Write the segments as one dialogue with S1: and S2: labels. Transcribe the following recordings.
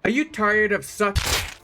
S1: Are you tired of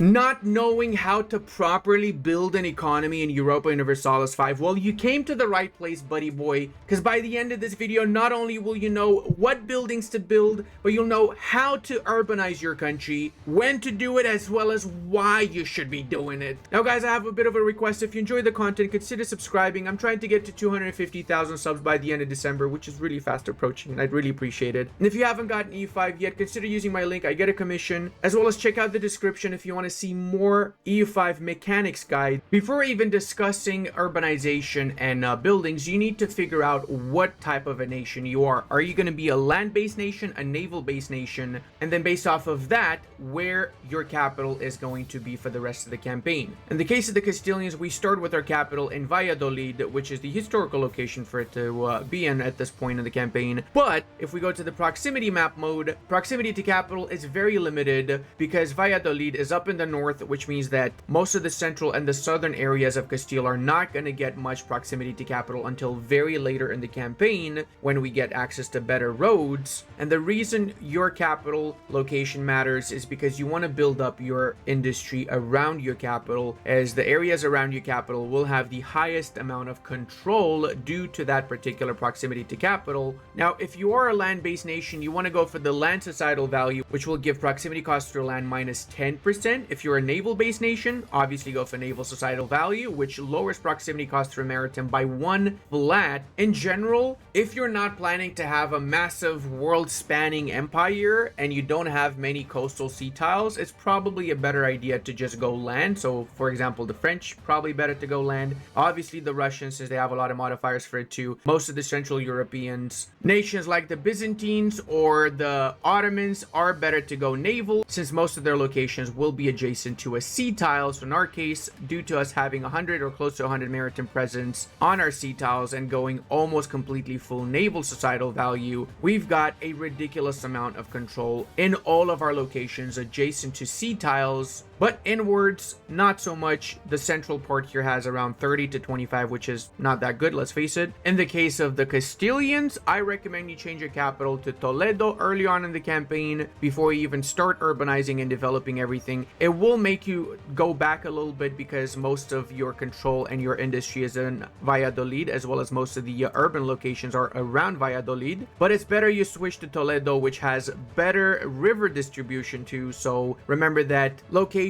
S1: not knowing how to properly build an economy in Europa Universalis 5? Well, you came to the right place, buddy boy, because by the end of this video, not only will you know what buildings to build, but you'll know how to urbanize your country, when to do it, as well as why you should be doing it. Now, guys, I have a bit of a request. If you enjoy the content, consider subscribing. I'm trying to get to 250,000 subs by the end of December, which is really fast approaching, and I'd really appreciate it. And if you haven't gotten EU5 yet, consider using my link. I get a commission, as well as check out the description if you want to see more EU5 mechanics guide. Before even discussing urbanization and buildings, you need to figure out what type of a nation you are. Are you going to be a land-based nation, a naval-based nation, and then based off of that, where your capital is going to be for the rest of the campaign. In the case of the Castilians, we start with our capital in Valladolid, which is the historical location for it to be in at this point in the campaign. But if we go to the proximity map mode, proximity to capital is very limited because Valladolid is up in the north, which means that most of the central and the southern areas of Castile are not going to get much proximity to capital until very later in the campaign when we get access to better roads. And the reason your capital location matters is because you want to build up your industry around your capital, as the areas around your capital will have the highest amount of control due to that particular proximity to capital. Now, if you are a land-based nation, you want to go for the land societal value, which will give proximity cost to land minus 10%. If you're a naval-based nation, obviously go for naval societal value, which lowers proximity cost for maritime by 1 flat. In general, if you're not planning to have a massive world-spanning empire and you don't have many coastal sea tiles, it's probably a better idea to just go land. So, for example, the French, probably better to go land. Obviously, the Russians, since they have a lot of modifiers for it too. Most of the Central Europeans, nations like the Byzantines or the Ottomans are better to go naval, since most of their locations will be adjacent to a sea tile. So in our case, due to us having 100 or close to 100 maritime presence on our sea tiles and going almost completely full naval societal value, we've got a ridiculous amount of control in all of our locations adjacent to sea tiles. But inwards, not so much. The central part here has around 30 to 25, which is not that good, let's face it. In the case of the Castilians, I recommend you change your capital to Toledo early on in the campaign before you even start urbanizing and developing everything. It will make you go back a little bit because most of your control and your industry is in Valladolid, as well as most of the urban locations are around Valladolid. But it's better you switch to Toledo, which has better river distribution too. So remember that locations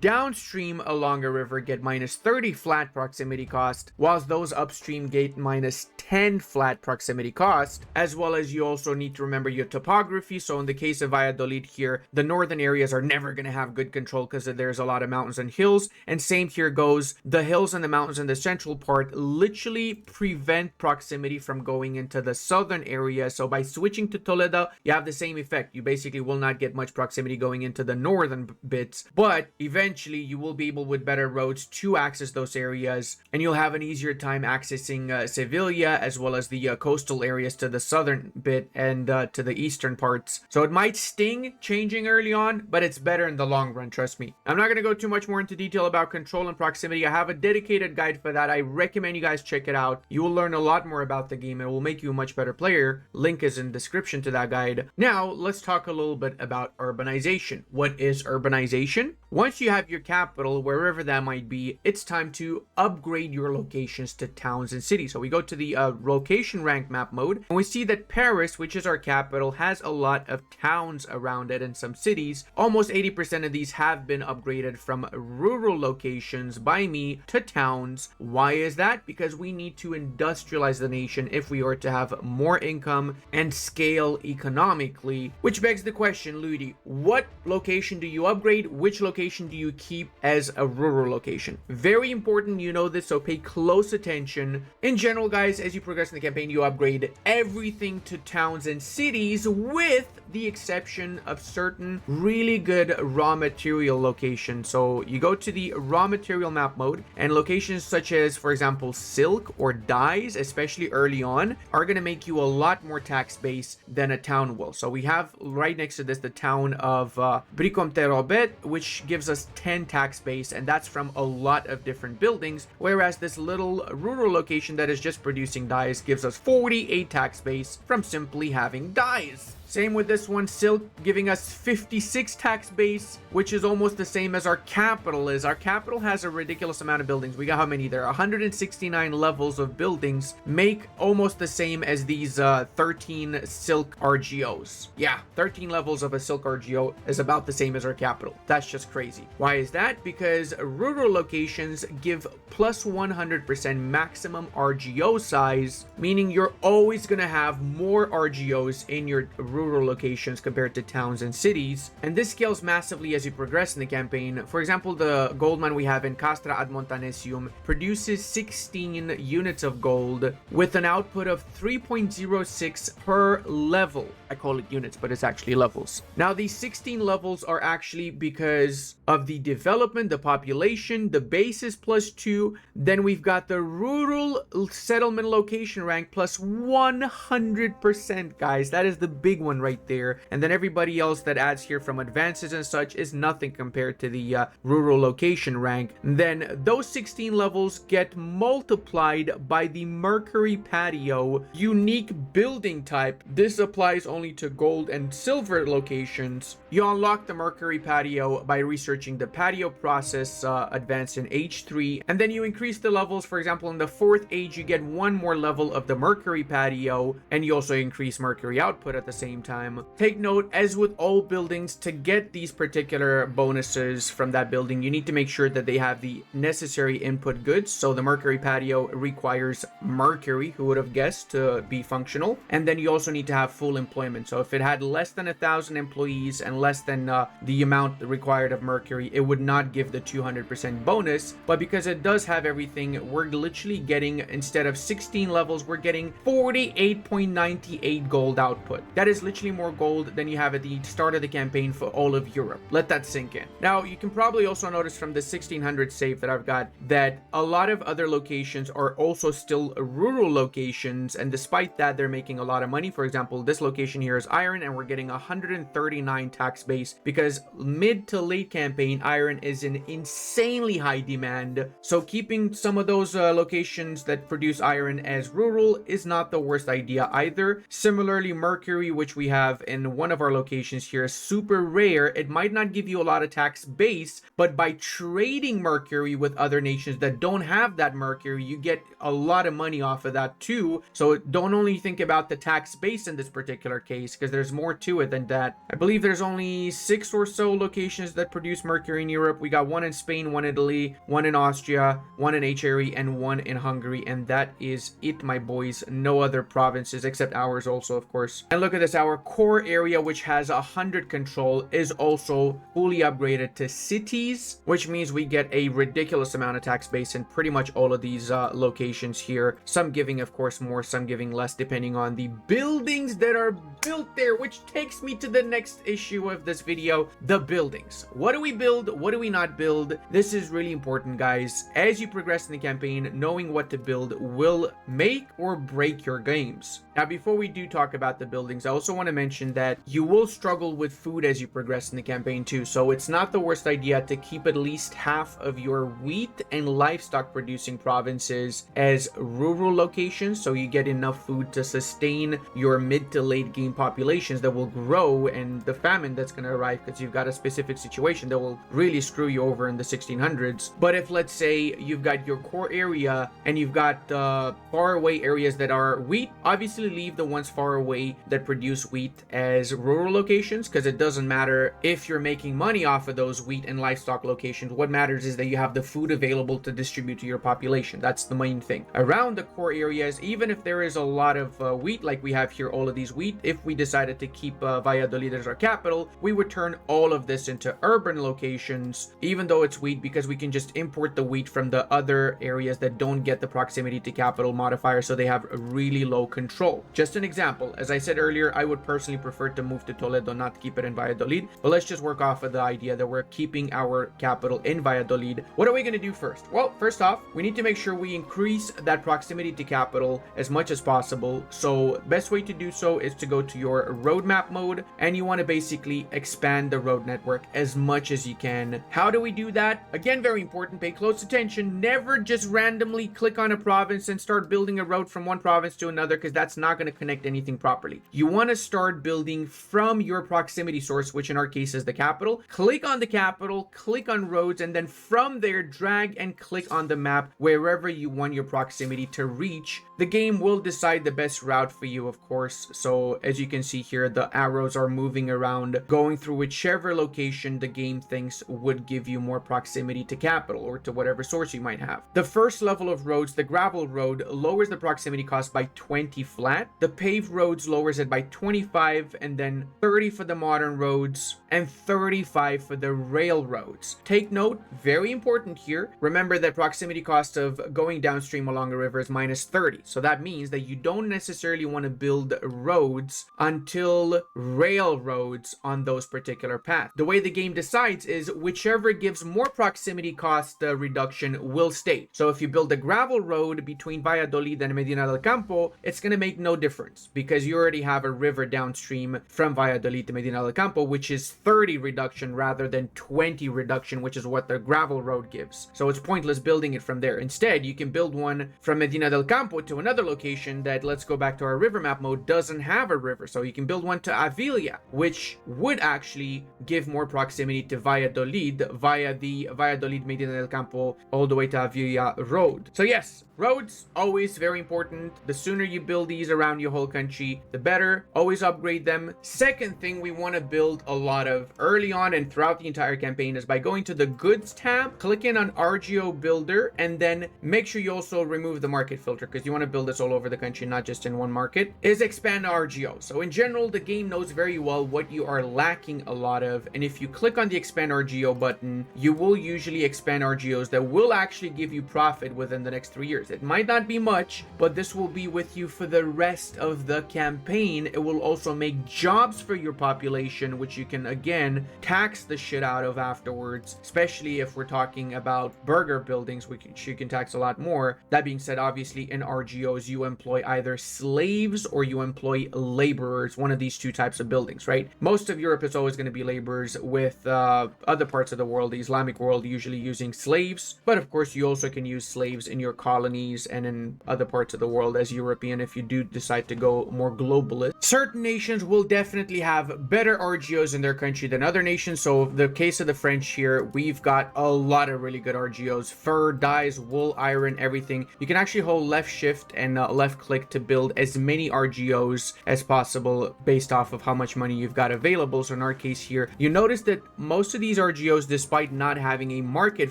S1: downstream along a river get minus 30 flat proximity cost, whilst those upstream get minus 10 flat proximity cost, as well as you also need to remember your topography. So in the case of Valladolid here, the northern areas are never going to have good control because there's a lot of mountains and hills, and same here goes. The hills and the mountains in the central part literally prevent proximity from going into the southern area. So by switching to Toledo, you have the same effect. You basically will not get much proximity going into the northern bits, but eventually you will be able with better roads to access those areas, and you'll have an easier time accessing Sevilla, as well as the coastal areas to the southern bit and to the eastern parts. So it might sting changing early on, but it's better in the long run, trust me. I'm not going to go too much more into detail about control and proximity. I have a dedicated guide for that. I recommend you guys check it out. You will learn a lot more about the game. It will make you a much better player. Link is in the description to that guide. Now let's talk a little bit about urbanization. What is urbanization? Once you have your capital, wherever that might be, it's time to upgrade your locations to towns and cities. So we go to the location rank map mode, and we see that Paris, which is our capital, has a lot of towns around it and some cities. Almost 80% of these have been upgraded from rural locations by me to towns. Why is that? Because we need to industrialize the nation if we are to have more income and scale economically. Which begs the question, Ludi, what location do you upgrade? Which location do you keep as a rural location? Very important you know this, so pay close attention. In general, guys, as you progress in the campaign, you upgrade everything to towns and cities, with the exception of certain really good raw material locations. So you go to the raw material map mode, and locations such as, for example, silk or dyes, especially early on, are going to make you a lot more tax base than a town will. So we have right next to this the town of Bricomte-Robet, which gives us 10 tax base, and that's from a lot of different buildings, whereas this little rural location that is just producing dyes gives us 48 tax base from simply having dyes. Same with this one, Silk giving us 56 tax base, which is almost the same as our capital is. Our capital has a ridiculous amount of buildings. We got how many there? 169 levels of buildings, make almost the same as these 13 Silk RGOs. Yeah, 13 levels of a Silk RGO is about the same as our capital. That's just crazy. Why is that? Because rural locations give plus 100% maximum RGO size, meaning you're always going to have more RGOs in your rural locations compared to towns and cities. And this scales massively as you progress in the campaign. For example, the gold mine we have in Castra ad Montanesium produces 16 units of gold with an output of 3.06 per level. I call it units, but it's actually levels. Now, these 16 levels are actually because of the development, the population, the base is +2. Then we've got the rural settlement location rank plus 100%, guys. That is the big one right there. And then everybody else that adds here from advances and such is nothing compared to the rural location rank. Then those 16 levels get multiplied by the Mercury Patio unique building type. This applies only to gold and silver locations. You unlock the Mercury Patio by researching the patio process advanced in age 3, and then you increase the levels. For example, in the 4th age you get one more level of the Mercury Patio, and you also increase Mercury output at the same time. Take note, as with all buildings, to get these particular bonuses from that building, you need to make sure that they have the necessary input goods. So the Mercury Patio requires mercury, who would have guessed, to be functional, and then you also need to have full employment. So if it had less than 1,000 employees and less than the amount required of mercury, it would not give the 200% bonus. But because it does have everything, we're literally getting, instead of 16 levels, we're getting 48.98 gold output. That is literally more gold than you have at the start of the campaign for all of Europe. Let that sink in. Now, you can probably also notice from the 1600 save that I've got that a lot of other locations are also still rural locations, and despite that, they're making a lot of money. For example, this location here is iron, and we're getting 139 tax base because mid to late campaign, iron is in insanely high demand. So keeping some of those locations that produce iron as rural is not the worst idea either. Similarly, mercury, which we have in one of our locations here, is super rare. It might not give you a lot of tax base, but by trading mercury with other nations that don't have that mercury, you get a lot of money off of that too. So don't only think about the tax base in this particular case, because there's more to it than that. I believe there's only 6 or so locations that produce mercury in Europe. We got one in Spain, one in Italy, one in Austria, one in Hungary, and one in Hungary, and that is it, my boys. No other provinces except ours also, of course. And look at this, our core area, which has 100 control, is also fully upgraded to cities, which means we get a ridiculous amount of tax base in pretty much all of these locations here. Some giving, of course, more, some giving less, depending on the buildings that are built there, which takes me to the next issue of this video, the buildings. What do we build? What do we not build? This is really important, guys. As you progress in the campaign, knowing what to build will make or break your games. Now, before we do talk about the buildings, I also want to mention that you will struggle with food as you progress in the campaign too. So it's not the worst idea to keep at least half of your wheat and livestock producing provinces as rural locations, so you get enough food to sustain your mid to late game populations that will grow, and the famine that's going to arrive because you've got a specific situation that will really screw you over in the 1600s. But if, let's say, you've got your core area and you've got far away areas that are wheat, obviously leave the ones far away that produce wheat as rural locations, because it doesn't matter if you're making money off of those wheat and livestock locations. What matters is that you have the food available to distribute to your population. That's the main thing. Around the core areas, even if there is a lot of wheat, like we have here, all of these wheat, if we decided to keep Valladolid as our capital, we would turn all of this into urban locations, even though it's wheat, because we can just import the wheat from the other areas that don't get the proximity to capital modifier, so they have a really low control. Just an example, as I said earlier, I would personally prefer to move to Toledo, not keep it in Valladolid, but let's just work off of the idea that we're keeping our capital in Valladolid. What are we going to do first? Well, first off, we need to make sure we increase that proximity to capital as much as possible. So best way to do so is to go to your roadmap mode, and you want to basically expand the road network as much as you can. How do we do that? Again, very important, pay close attention. Never just randomly click on a province and start building a road from one province to another, because that's not going to connect anything properly. You want to start building from your proximity source, which in our case is the capital. Click on the capital, click on roads, and then from there, drag and click on the map wherever you want your proximity to reach. The game will decide the best route for you, of course. So as you can see here, the arrows are moving around, going through whichever location the game thinks would give you more proximity to capital or to whatever source you might have. The first level of roads, the gravel road, lowers the proximity cost by 20 flat. The paved roads lowers it by 25, and then 30 for the modern roads and 35 for the railroads. Take note, very important here, remember that proximity cost of going downstream along a river is minus 30. So that means that you don't necessarily want to build roads until railroads on those particular paths. The way the game decides is whichever gives more proximity cost reduction will stay. So if you build a gravel road between Valladolid and Medina del Campo, it's going to make no difference because you already have a river downstream from Valladolid to Medina del Campo, which is 30 reduction rather than 20 reduction, which is what the gravel road gives. So it's pointless building it from there. Instead, you can build one from Medina del Campo to another location that, let's go back to our river map mode, doesn't have a river. So you can build one to Avilia, which would actually give more proximity to Valladolid via the Valladolid Medina del Campo all the way to Avilia road. So yes, roads, always very important. The sooner you build these around your whole country, the better. Always upgrade them. Second thing we want to build a lot of early on and throughout the entire campaign is by going to the goods tab, click in on RGO builder, and then make sure you also remove the market filter because you want to build this all over the country, not just in one market, is expand RGO. So in general, the game knows very well what you are lacking a lot of. And if you click on the expand RGO button, you will usually expand RGOs that will actually give you profit within the next 3 years. It might not be much, but this will be with you for the rest of the campaign. It will also make jobs for your population, which you can again tax the shit out of afterwards, especially if we're talking about burger buildings, which you can tax a lot more. That being said, obviously in RGOs, you employ either slaves or you employ laborers, one of these two types of buildings, right? Most of Europe is always going to be laborers, with other parts of the world, the Islamic world, usually using slaves. But of course, you also can use slaves in your colonies and in other parts of the world as European if you do decide to go more globalist. Certain nations will definitely have better RGOs in their country than other nations. So the case of the French here, we've got a lot of really good RGOs. Fur, dyes, wool, iron, everything. You can actually hold left shift and left click to build as many RGOs as possible based off of how much money you've got available. So in our case here, you notice that most of these RGOs, despite not having a market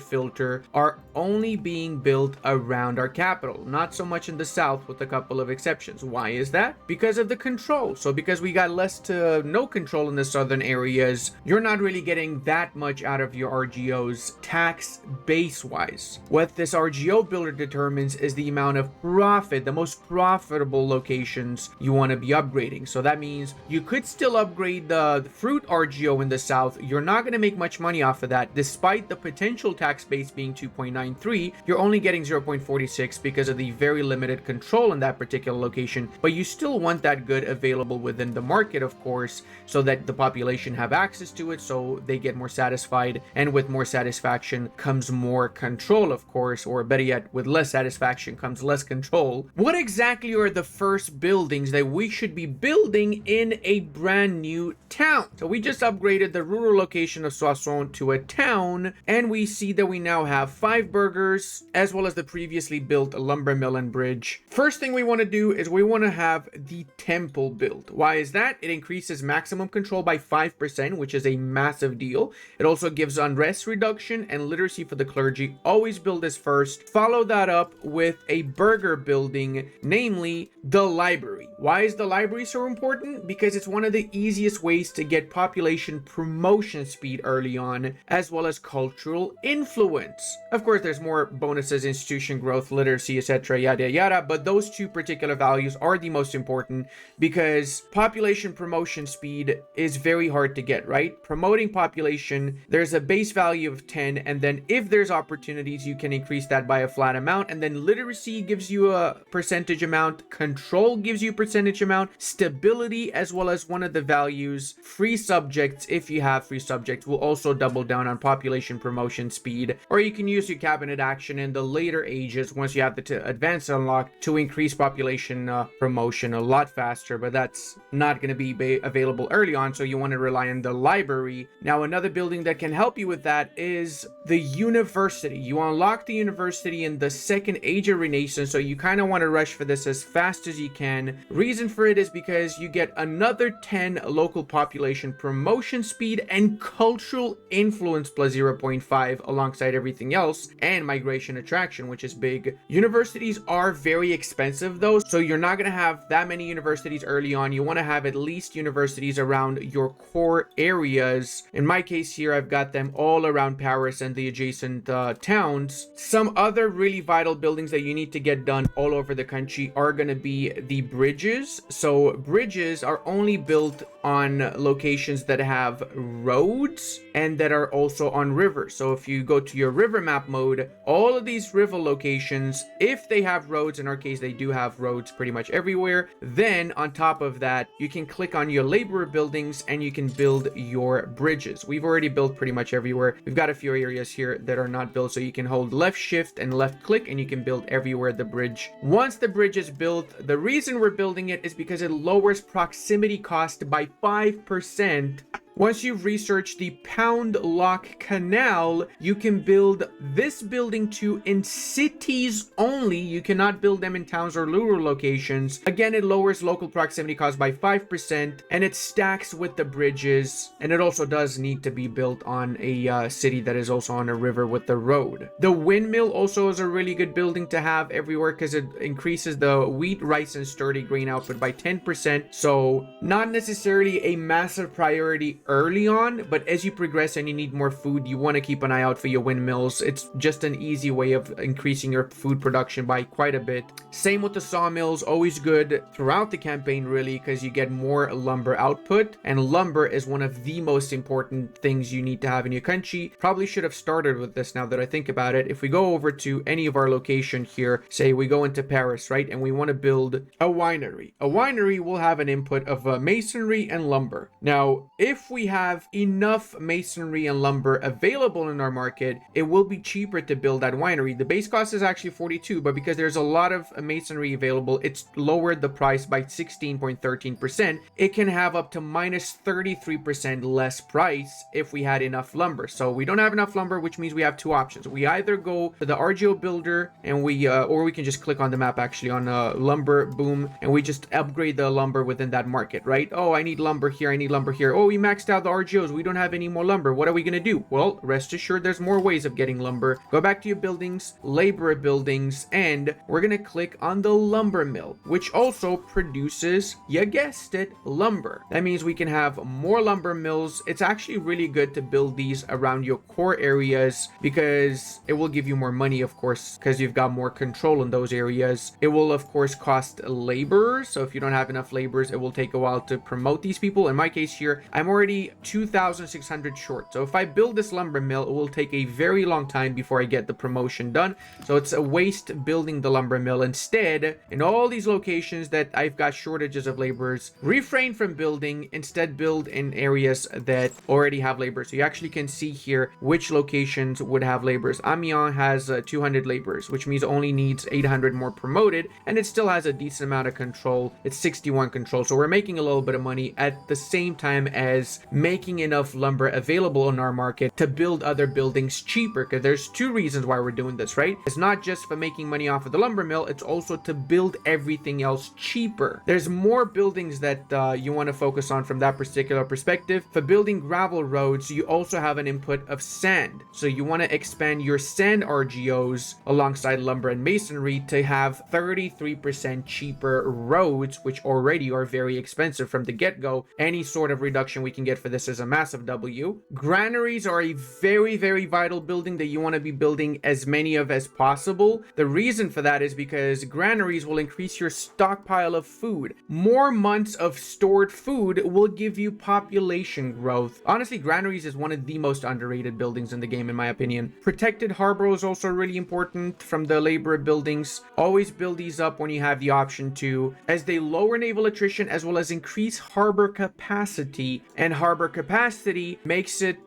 S1: filter, are only being built around our capital, not so much in the south, with a couple of exceptions. Why is that? Because of the control. So because we got less to no control in the southern areas, you're not really getting that much out of your RGOs tax base wise. What this RGO builder determines is the amount of profit, the most profitable locations you want to be upgrading. So that means you could still upgrade the fruit RGO in the south. You're not going to make much money off of that. Despite the potential tax base being 2.93, you're only getting 0.46 because of the very limited control in that particular location. But you still want that good available within the market, of course, so that the population have access to it, so they get more satisfied. And with more satisfaction comes more control, of course, or better yet, with less satisfaction comes less control. What exactly are the first buildings that we should be building in a brand new town? So we just upgraded the rural location of Soissons to a town, and we see that we now have 5 burgers as well as the previously built lumber mill and bridge. First thing we want to do is we want to have the temple built. Why is that? It increases maximum control by 5%, which is a massive deal. It also gives unrest reduction and literacy for the clergy. Always build this first. Follow that up with a burger building, namely the library. Why is the library so important? Because it's one of the easiest ways to get population promotion speed early on, as well as cultural influence. Of course, there's more bonuses, institution growth, literacy, etc., yada yada, but those two particular values are the most important because population promotion speed is very hard to get, right? Promoting population, there's a base value of 10, and then if there's opportunities, you can increase that by a flat amount, and then literacy gives you a percentage amount, control gives you a percentage amount, stability, as well as one of the values, free subjects, if you have free subjects, will also double down on population promotion speed. Or you can use your cabinet action in the later ages once you have the advanced unlock to increase population promotion a lot faster, but that's that's not going to be available early on, so you want to rely on the library. Now, another building that can help you with that is the university. You unlock the university in the Second Age of Renaissance, so you kind of want to rush for this as fast as you can. Reason for it is because you get another 10 local population promotion speed and cultural influence plus 0.5 alongside everything else, and migration attraction, which is big. Universities are very expensive though, so you're not going to have that many universities early on. You want to have at least universities around your core areas. In my case here, I've got them all around Paris and the adjacent towns. Some other really vital buildings that you need to get done all over the country are going to be the bridges. So bridges are only built on locations that have roads and that are also on rivers. So if you go to your river map mode, all of these river locations, if they have roads, in our case they do have roads pretty much everywhere, then on top of that you can click on your laborer buildings and you can build your bridges. We've already built pretty much everywhere. We've got a few areas here that are not built, so you can hold left shift and left click and you can build everywhere the bridge. Once the bridge is built, the reason we're building it is because it lowers proximity cost by 5%. Once you've researched the Pound Lock Canal, you can build this building too in cities only. You cannot build them in towns or rural locations. Again, it lowers local proximity cost by 5%, and it stacks with the bridges, and it also does need to be built on a city that is also on a river with the road. The windmill also is a really good building to have everywhere because it increases the wheat, rice, and sturdy grain output by 10%, so not necessarily a massive priority early on, but as you progress and you need more food, you want to keep an eye out for your windmills. It's just an easy way of increasing your food production by quite a bit. Same with the sawmills, always good throughout the campaign really, because you get more lumber output, and lumber is one of the most important things you need to have in your country. Probably should have started with this now that I think about it. If we go over to any of our location here, say we go into Paris, right, and we want to build a winery will have an input of masonry and lumber. Now, if we have enough masonry and lumber available in our market, it will be cheaper to build that winery. The base cost is actually 42, but because there's a lot of masonry available, it's lowered the price by 16.13%. It can have up to minus 33% less price if we had enough lumber. So we don't have enough lumber, which means we have two options. We either go to the RGO builder and or we can just click on the map actually on lumber, boom, and we just upgrade the lumber within that market, right? Oh, I need lumber here, I need lumber here. Oh, we maxed out the RGOs, we don't have any more lumber. What are we gonna do? Well, rest assured there's more ways of getting lumber. Go back to your buildings, laborer buildings, and we're gonna click on the lumber mill, which also produces, you guessed it, lumber. That means we can have more lumber mills. It's actually really good to build these around your core areas because it will give you more money, of course, because you've got more control in those areas. It will of course cost laborers, so if you don't have enough laborers, it will take a while to promote these people. In my case here, I'm already 2,600 short, so if I build this lumber mill, it will take a very long time before I get the promotion done, so it's a waste building the lumber mill. Instead, in all these locations that I've got shortages of laborers, refrain from building, instead build in areas that already have laborers. So you actually can see here which locations would have laborers. Amiens has 200 laborers, which means it only needs 800 more promoted, and it still has a decent amount of control. It's 61 control, so we're making a little bit of money at the same time as making enough lumber available in our market to build other buildings cheaper, because there's two reasons why we're doing this, right? It's not just for making money off of the lumber mill, it's also to build everything else cheaper. There's more buildings that you want to focus on from that particular perspective. For building gravel roads, you also have an input of sand, so you want to expand your sand RGOs alongside lumber and masonry to have 33% cheaper roads, which already are very expensive from the get-go. Any sort of reduction we can get for this is a massive W. Granaries are a very, very vital building that you want to be building as many of as possible. The reason for that is because granaries will increase your stockpile of food. More months of stored food will give you population growth. Honestly, granaries is one of the most underrated buildings in the game, in my opinion. Protected harbor is also really important from the laborer buildings. Always build these up when you have the option to, as they lower naval attrition as well as increase harbor capacity. And harbor capacity makes it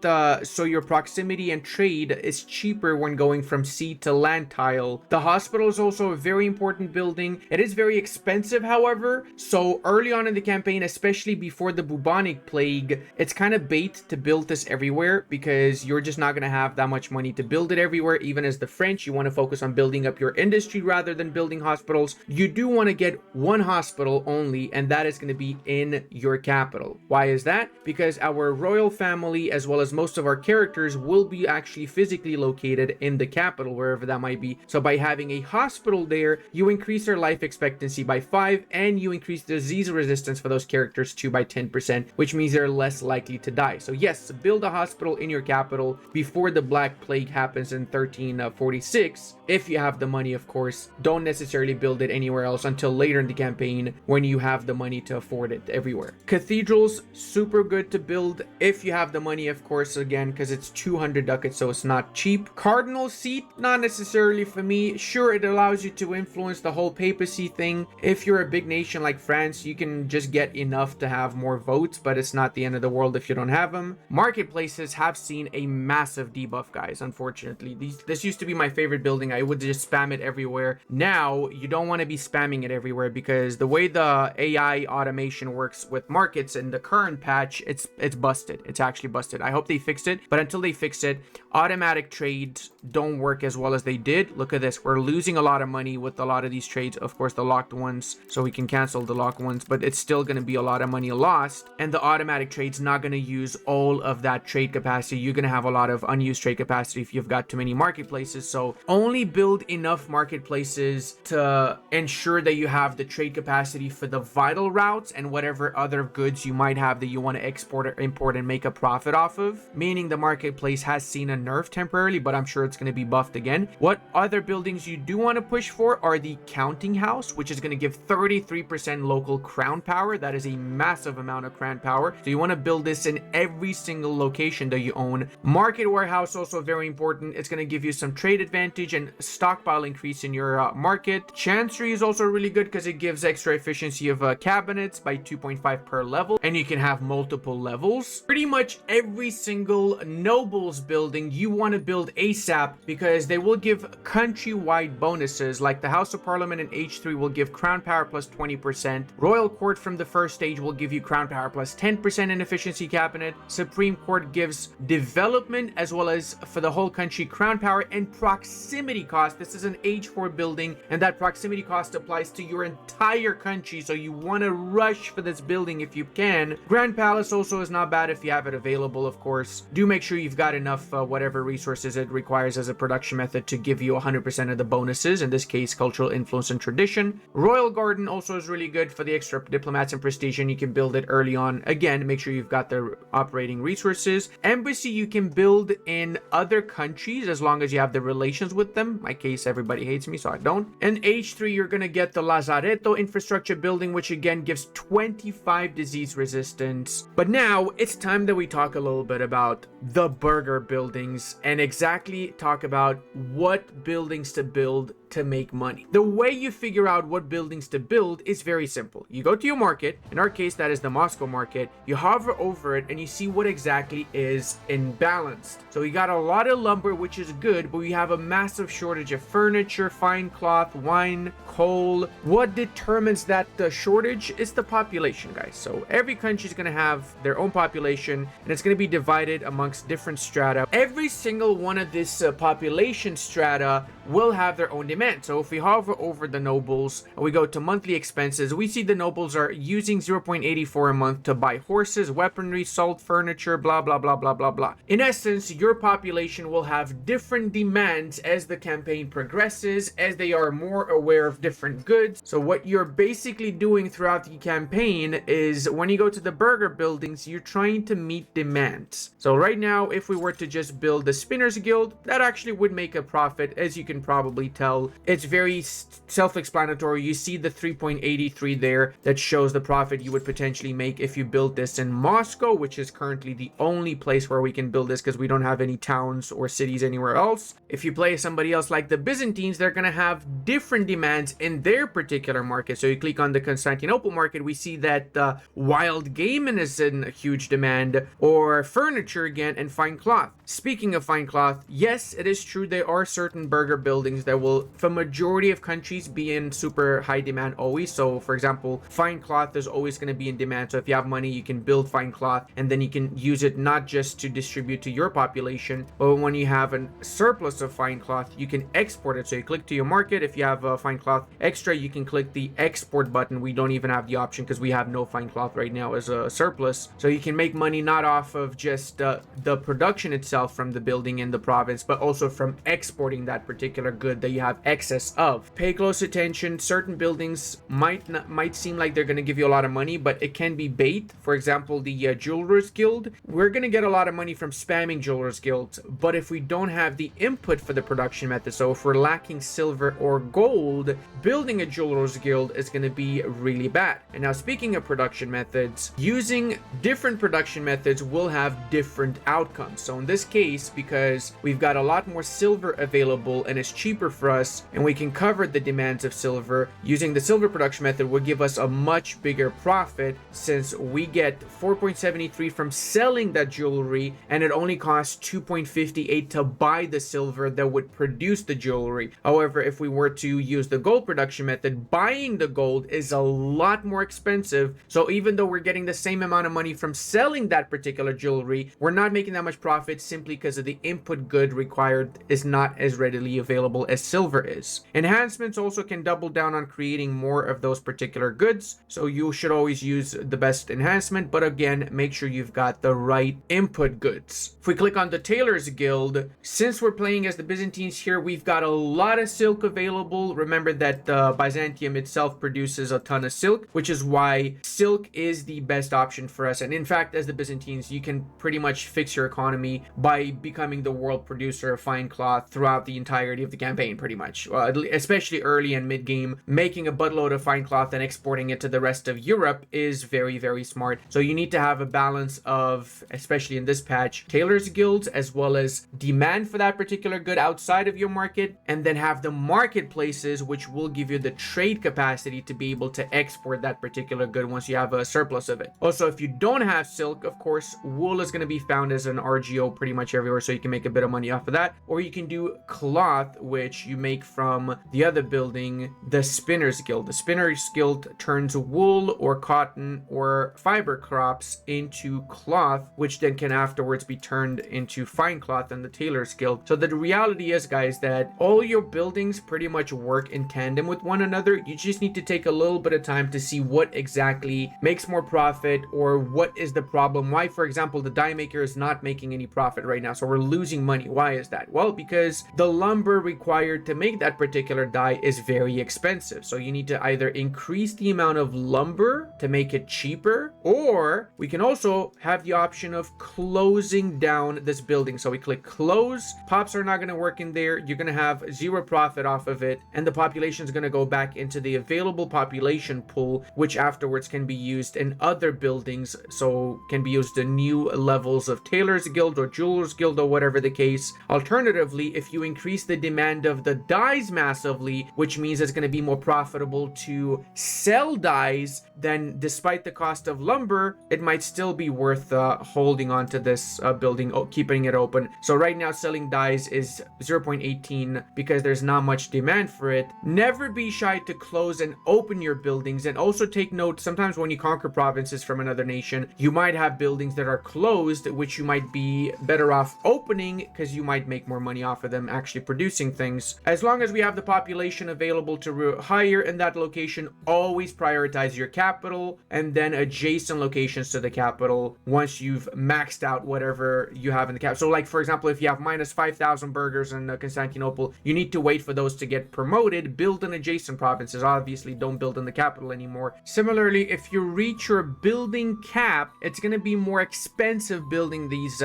S1: so your proximity and trade is cheaper when going from sea to land tile. The hospital is also a very important building. It is very expensive, however, so early on in the campaign, especially before the bubonic plague, it's kind of bait to build this everywhere because you're just not going to have that much money to build it everywhere. Even as the French, you want to focus on building up your industry rather than building hospitals. You do want to get one hospital only, and that is going to be in your capital. Why is that? Because our royal family, as well as most of our characters, will be actually physically located in the capital, wherever that might be. So by having a hospital there, you increase their life expectancy by 5, and you increase disease resistance for those characters too by 10%, which means they're less likely to die. So yes, build a hospital in your capital before the Black Plague happens in 1346, if you have the money, of course. Don't necessarily build it anywhere else until later in the campaign when you have the money to afford it everywhere. Cathedrals, super good to build if you have the money, of course, again, because it's 200 ducats, so it's not cheap. Cardinal seat, not necessarily for me. Sure, it allows you to influence the whole papacy thing. If you're a big nation like France, you can just get enough to have more votes, but it's not the end of the world if you don't have them. Marketplaces have seen a massive debuff, guys, unfortunately. This used to be my favorite building. I would just spam it everywhere. Now, you don't want to be spamming it everywhere because the way the AI automation works with markets in the current patch, it's busted. It's actually busted. I hope they fixed it, but until they fix it, automatic trades don't work as well as they did. Look at this. We're losing a lot of money with a lot of these trades. Of course, the locked ones, so we can cancel the locked ones, but it's still going to be a lot of money lost, and the automatic trade's not going to use all of that trade capacity. You're going to have a lot of unused trade capacity if you've got too many marketplaces. So only build enough marketplaces to ensure that you have the trade capacity for the vital routes and whatever other goods you might have that you want to export or import and make a profit off of, meaning the marketplace has seen a nerf temporarily, but I'm sure it's going to be buffed again. What other buildings you do want to push for are the counting house, which is going to give 33% local crown power. That is a massive amount of crown power, so you want to build this in every single location that you own. Market warehouse, also very important. It's going to give you some trade advantage and stockpile increase in your market. Chancery is also really good because it gives extra efficiency of cabinets by 2.5 per level, and you can have multiple levels. Pretty much every single nobles building you want to build ASAP because they will give countrywide bonuses, like the House of Parliament in H3 will give crown power plus 20%. Royal Court from the first stage will give you crown power plus 10% in efficiency cabinet. Supreme Court gives development as well as for the whole country crown power and proximity cost. This is an H4 building, and that proximity cost applies to your entire country, so you want to rush for this building if you can. Grand Palace also is not bad if you have it available, of course. Do make sure you've got enough whatever resources it requires as a production method to give you 100% of the bonuses, in this case cultural influence and tradition. Royal Garden also is really good for the extra diplomats and prestige, and you can build it early on. Again, make sure you've got the operating resources. Embassy you can build in other countries as long as you have the relations with them. In my case, everybody hates me, so I don't. And H3, you're gonna get the Lazaretto infrastructure building, which again gives 25 disease resistance. But now it's time that we talk a little bit about the burger buildings and exactly talk about what buildings to build to make money. The way you figure out what buildings to build is very simple. You go to your market, in our case that is the Moscow market, you hover over it and you see what exactly is imbalanced. So we got a lot of lumber, which is good, but we have a massive shortage of furniture, fine cloth, wine, coal. What determines that the shortage is the population, guys. So every country is going to have their own population, and it's going to be divided amongst different strata. Every single one of this population strata will have their own demand. So if we hover over the nobles and we go to monthly expenses, we see the nobles are using 0.84 a month to buy horses, weaponry, salt, furniture, blah, blah, blah, blah, blah, blah. In essence, your population will have different demands as the campaign progresses, as they are more aware of different goods. So what you're basically doing throughout the campaign is when you go to the burger buildings, you're trying to meet demands. So right now, if we were to just build the Spinners Guild, that actually would make a profit. As you can can probably tell. It's very self-explanatory. You see the 3.83 there that shows the profit you would potentially make if you build this in Moscow, which is currently the only place where we can build this because we don't have any towns or cities anywhere else. If you play somebody else like the Byzantines, they're going to have different demands in their particular market. So you click on the Constantinople market, we see that wild game is in huge demand, or furniture again, and fine cloth. Speaking of fine cloth, yes, it is true there are certain burger buildings that will, for majority of countries, be in super high demand always. So for example, fine cloth is always going to be in demand. So if you have money, you can build fine cloth, and then you can use it not just to distribute to your population, but when you have a surplus of fine cloth, you can export it. So you click to your market. If you have a fine cloth extra, you can click the export button. We don't even have the option because we have no fine cloth right now as a surplus. So you can make money not off of just the production itself from the building in the province, but also from exporting that particular good that you have excess of. Pay close attention. Certain buildings might seem like they're going to give you a lot of money, but it can be bait. For example, the Jewelers Guild, we're going to get a lot of money from spamming Jewelers Guilds, but if we don't have the input for the production method, so if we're lacking silver or gold, building a Jewelers Guild is going to be really bad. And now, speaking of production methods, using different production methods will have different outcomes. So in this case, because we've got a lot more silver available and it's cheaper for us, and we can cover the demands of silver, using the silver production method will give us a much bigger profit, since we get 4.73 from selling that jewelry, and it only costs 2.58 to buy the silver that would produce the jewelry. However, if we were to use the gold production method, buying the gold is a lot more expensive. So even though we're getting the same amount of money from selling that particular jewelry, we're not making that much profit simply because of the input good required is not as readily available as silver is. Enhancements also can double down on creating more of those particular goods, so you should always use the best enhancement, but again, make sure you've got the right input goods. If we click on the Tailors Guild, since we're playing as the Byzantines here, we've got a lot of silk available. Remember that Byzantium itself produces a ton of silk, which is why silk is the best option for us. And in fact, as the Byzantines, you can pretty much fix your economy by becoming the world producer of fine cloth throughout the entirety of the campaign, pretty much. Especially early and mid game, making a buttload of fine cloth and exporting it to the rest of Europe is very, very smart. So you need to have a balance of, especially in this patch, tailors guilds as well as demand for that particular good outside of your market, and then have the marketplaces which will give you the trade capacity to be able to export that particular good once you have a surplus of it. Also, if you don't have silk, of course, wool is going to be found as an RGO pretty much everywhere, so you can make a bit of money off of that. Or you can do cloth, which you make from the other building, the Spinners Guild. The Spinners Guild turns wool or cotton or fiber crops into cloth, which then can afterwards be turned into fine cloth in the Tailors Guild. So the reality is, guys, that all your buildings pretty much work in tandem with one another. You just need to take a little bit of time to see what exactly makes more profit, or what is the problem. Why, for example, the dye maker is not making any profit right now, so we're losing money. Why is that? Well, because the lumber required to make that particular dye is very expensive. So you need to either increase the amount of lumber to make it cheaper, or we can also have the option of closing down this building. So we click close. Pops are not going to work in there. You're going to have zero profit off of it, and the population is going to go back into the available population pool, which afterwards can be used in other buildings. So can be used in new levels of Tailors Guild or Jewelers Guild or whatever the case. Alternatively, if you increase the demand of the dyes massively, which means it's going to be more profitable to sell dyes, then despite the cost of lumber, it might still be worth holding on to this building, keeping it open. So right now, selling dyes is 0.18 because there's not much demand for it. Never be shy to close and open your buildings, and also take note, sometimes when you conquer provinces from another nation, you might have buildings that are closed, which you might be better off opening because you might make more money off of them actually producing things. As long as we have the population available to hire in that location, always prioritize your capital and then adjacent locations to the capital once you've maxed out whatever you have in the capital. So like, for example, if you have minus 5,000 burgers in Constantinople, you need to wait for those to get promoted, build in adjacent provinces. Obviously, don't build in the capital anymore. Similarly, if you reach your building cap, it's going to be more expensive building these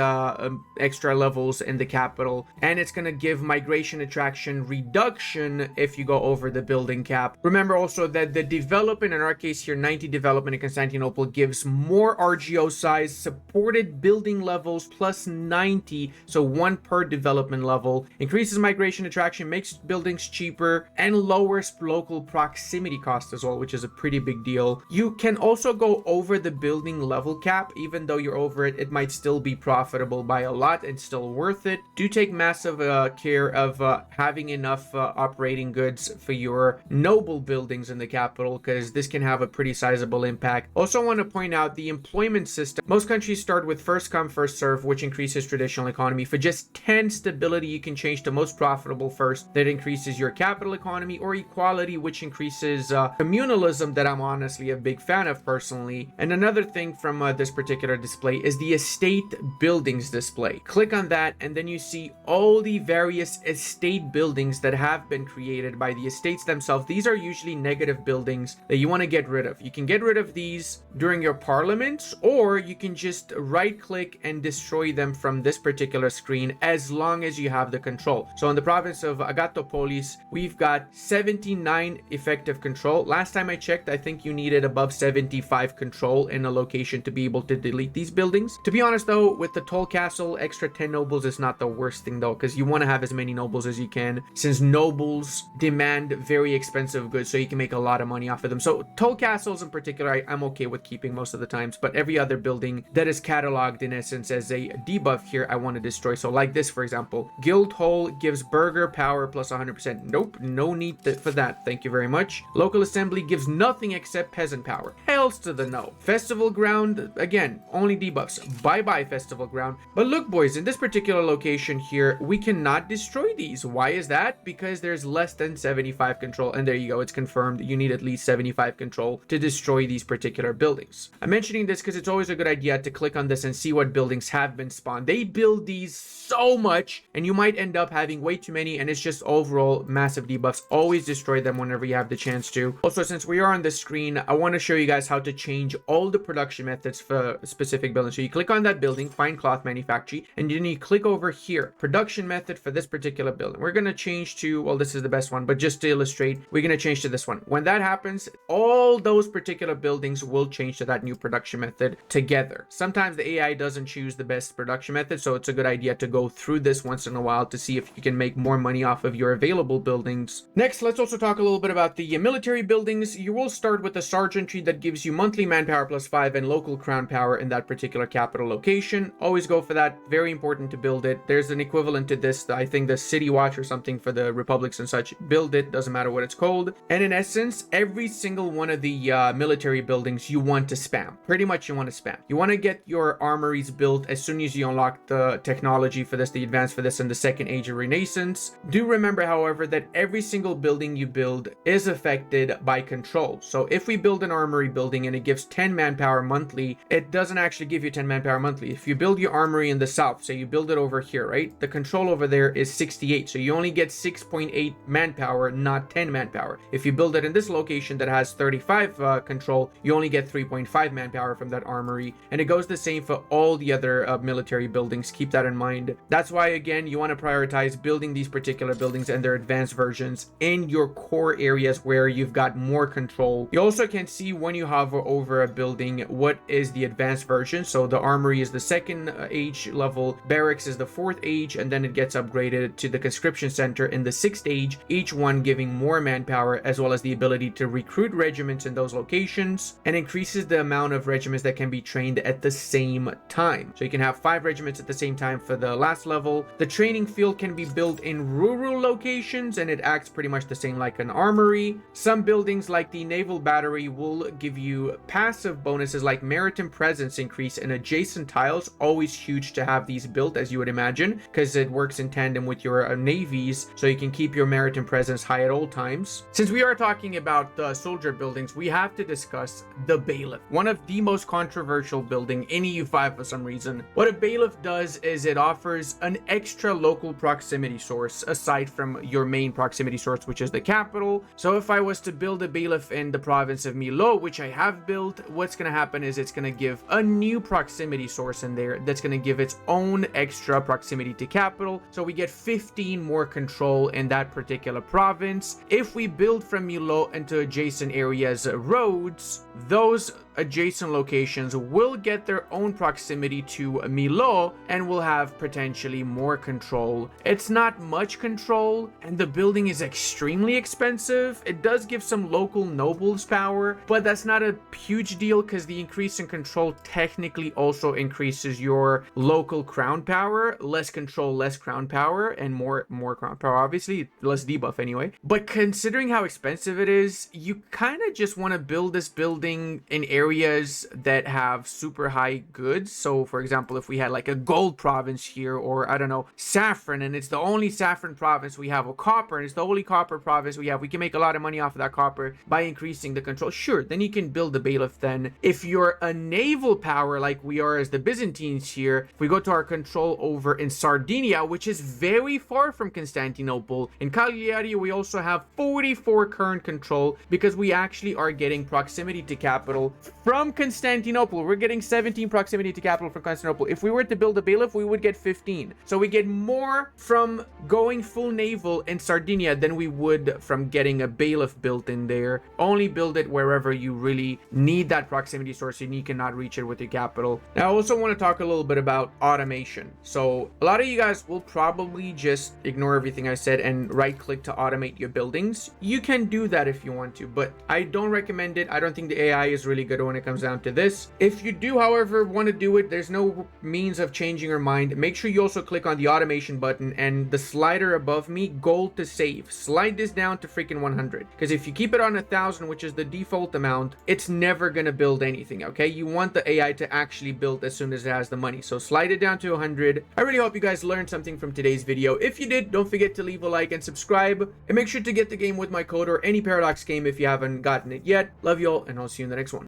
S1: extra levels in the capital, and it's going to give migration migration attraction reduction if you go over the building cap. Remember also that the development, in our case here, 90 development in Constantinople gives more RGO size, supported building levels plus 90, so 1 per development level, increases migration attraction, makes buildings cheaper, and lowers local proximity cost as well, which is a pretty big deal. You can also go over the building level cap. Even though you're over it, it might still be profitable by a lot and still worth it. Do take massive care of having enough operating goods for your noble buildings in the capital, because this can have a pretty sizable impact. Also want to point out the employment system. Most countries start with first come first serve, which increases traditional economy. For just 10 stability, you can change to most profitable first. That increases your capital economy, or equality, which increases communalism, that I'm honestly a big fan of personally. And another thing from this particular display is the estate buildings display. Click on that and then you see all the various estate buildings that have been created by the estates themselves. These are usually negative buildings that you want to get rid of. You can get rid of these during your parliaments, or you can just right click and destroy them from this particular screen, as long as you have the control. So in the province of Agatopolis, we've got 79 effective control. Last time I checked, I think you needed above 75 control in a location to be able to delete these buildings. To be honest though, with the toll castle, extra 10 nobles is not the worst thing though, because you want to have as many nobles as you can, since nobles demand very expensive goods, so you can make a lot of money off of them. So toll castles in particular, I'm okay with keeping most of the times, but every other building that is cataloged in essence as a debuff here, I want to destroy. So like this, for example, guild hall gives burger power plus 100%. Nope, no need for that. Thank you very much. Local assembly gives nothing except peasant power. Hells to the no. Festival ground, again, only debuffs. Bye-bye festival ground. But look, boys, in this particular location here, we cannot destroy these. Why is that? Because there's less than 75 control, and there you go, it's confirmed. You need at least 75 control to destroy these particular buildings. I'm mentioning this because it's always a good idea to click on this and see what buildings have been spawned. They build these so much, and you might end up having way too many, and it's just overall massive debuffs. Always destroy them whenever you have the chance to. Also, since we are on the screen, I want to show you guys how to change all the production methods for specific buildings. So you click on that building, find cloth manufacturing, and then you click over here, production method for this particular building. We're going to change to, well, this is the best one, but just to illustrate, we're going to change to this one. When that happens, all those particular buildings will change to that new production method together. Sometimes the AI doesn't choose the best production method, so it's a good idea to go through this once in a while to see if you can make more money off of your available buildings. Next, let's also talk a little bit about the military buildings. You will start with a sergeantry that gives you monthly manpower plus 5 and local crown power in that particular capital location. Always go for that. Very important to build it. There's an equivalent to this, I think the City Watch or something for the republics and such. Build it, doesn't matter what it's called. And in essence, every single one of the military buildings you want to spam. Pretty much you want to spam. You want to get your armories built as soon as you unlock the technology for this, the advance for this in the second age of Renaissance. Do remember, however, that every single building you build is affected by control. So if we build an armory building and it gives 10 manpower monthly, it doesn't actually give you 10 manpower monthly. If you build your armory in the south, so you build it over here, right? The control over there is 68. So you only get 6.8 manpower, not 10 manpower. If you build it in this location that has 35 control, you only get 3.5 manpower from that armory. And it goes the same for all the other military buildings. Keep that in mind. That's why, again, you want to prioritize building these particular buildings and their advanced versions in your core areas where you've got more control. You also can see when you hover over a building what is the advanced version. So the armory is the second age level, barracks is the fourth age, and then it gets upgraded to the conscription center in the sixth age, each one giving more manpower as well as the ability to recruit regiments in those locations, and increases the amount of regiments that can be trained at the same time. So you can have 5 regiments at the same time for the last level. The training field can be built in rural locations, and it acts pretty much the same like an armory. Some buildings like the naval battery will give you passive bonuses like maritime presence increase in adjacent tiles. Always huge to have these built, as you would imagine, because it works in tandem with your navies, so you can keep your maritime presence high at all times. Since we are talking about soldier buildings, we have to discuss the bailiff, one of the most controversial building in EU5 for some reason. What a bailiff does is it offers an extra local proximity source aside from your main proximity source, which is the capital. So if I was to build a bailiff in the province of Milo, which I have built, what's going to happen is it's going to give a new proximity source in there that's going to give its own extra proximity to capital. So we get 50 15 more control in that particular province. If we build from Milo into adjacent areas roads, those adjacent locations will get their own proximity to Milo and will have potentially more control. It's not much control, and the building is extremely expensive. It does give some local nobles power, but that's not a huge deal because the increase in control technically also increases your local crown power. Less control, less crown power, and more crown power, obviously less debuff anyway. But considering how expensive it is, you kind of just want to build this building in areas that have super high goods. So for example, if we had like a gold province here, or I don't know, saffron, and it's the only saffron province we have, or copper, and it's the only copper province we have, we can make a lot of money off of that copper by increasing the control. Sure, then you can build the bailiff. Then if you're a naval power like we are as the Byzantines here, if we go to our control over in Sardinia, which is very far from Constantinople, in Cagliari we also have 44 current control because we actually are getting proximity to capital from Constantinople. We're getting 17 proximity to capital from Constantinople. If we were to build a bailiff, we would get 15. So we get more from going full naval in Sardinia than we would from getting a bailiff built in there. Only build it wherever you really need that proximity source and you cannot reach it with your capital. Now I also want to talk a little bit about automation. So a lot of you guys will probably just ignore everything I said and right click to automate your buildings. You can do that if you want to, but I don't recommend it. I don't think the AI is really good when it comes down to this. If you do, however, want to do it, there's no means of changing your mind. Make sure you also click on the automation button and the slider above me, gold to save. Slide this down to freaking 100, because if you keep it on 1,000, which is the default amount, it's never gonna build anything. Okay, you want the AI to actually build as soon as it has the money, so slide it down to 100. I really hope you guys learned something from today's video. If you did, don't forget to leave a like and subscribe, and make sure to get the game with my code or any Paradox game if you haven't gotten it yet. Love you all, and I'll see you in the next one.